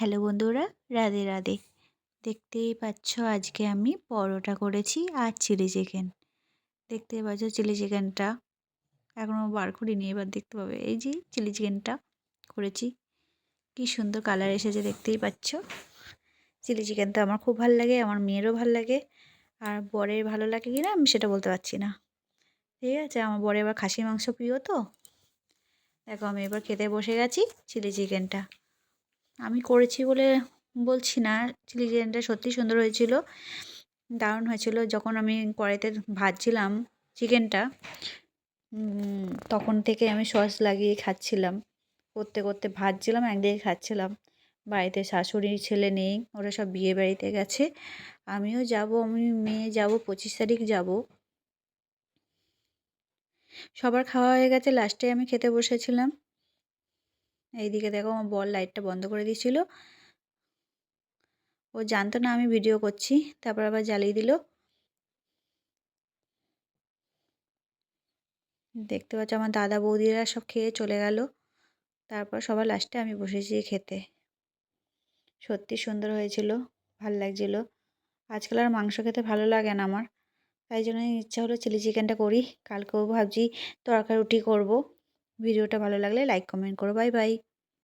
Hello বন্ধুরা, রাধে রাধে। দেখতেই পাচ্ছ আজকে আমি পরোটা করেছি আর চিলি চিকেন। দেখতেই পাচ্ছ চিলি চিকেনটা এখনও বার করিনি, এবার দেখতে পাবে। এই যে চিলি চিকেনটা করেছি, কি সুন্দর কালার এসেছে দেখতেই পাচ্ছ। চিলি চিকেনটা আমার খুব ভালো লাগে, আমার মেয়েরও ভালো লাগে, আর বরের ভালো লাগে কি না আমি সেটা বলতে পারছি না। ঠিক আছে, আমার বরের এবার খাসি মাংস প্রিয় তো। দেখো আমি এবার খেতে বসে গেছি চিলি চিকেনটা। আমি করেছি বলে বলছি না, চিলি চিকেনটা সত্যিই সুন্দর হয়েছিল, দারুণ হয়েছিল। যখন আমি কড়াইতে ভাজছিলাম চিকেনটা, তখন থেকে আমি সস লাগিয়ে খাচ্ছিলাম, করতে করতে ভাজছিলাম, একদিকে খাচ্ছিলাম। বাড়িতে শাশুড়ি ছেলে নেই, ওরা সব বিয়ে বাড়িতে গেছে। আমিও যাব, আমি মেয়ে যাব, 25 তারিখ যাব। সবার খাওয়া হয়ে গেছে, লাস্টে আমি খেতে বসেছিলাম। এইদিকে দেখো আমার বর লাইটটা বন্ধ করে দিয়েছিল, ও জানতো না আমি ভিডিও করছি, তারপর আবার জ্বালিয়ে দিল। দেখতে পাচ্ছ আমার দাদা বৌদিরা সব খেয়ে চলে গেল, তারপর সবার লাস্টে আমি বসেছি খেতে। সত্যি সুন্দর হয়েছিল, ভাল লাগছিল। আজকাল আর মাংস খেতে ভালো লাগে না আমার, তাই জন্য ইচ্ছা হলো চিলি চিকেনটা করি। কালকেও ভাবছি তড়কা রুটি করব। ভিডিওটা ভালো লাগলে লাইক কমেন্ট করো। Bye bye.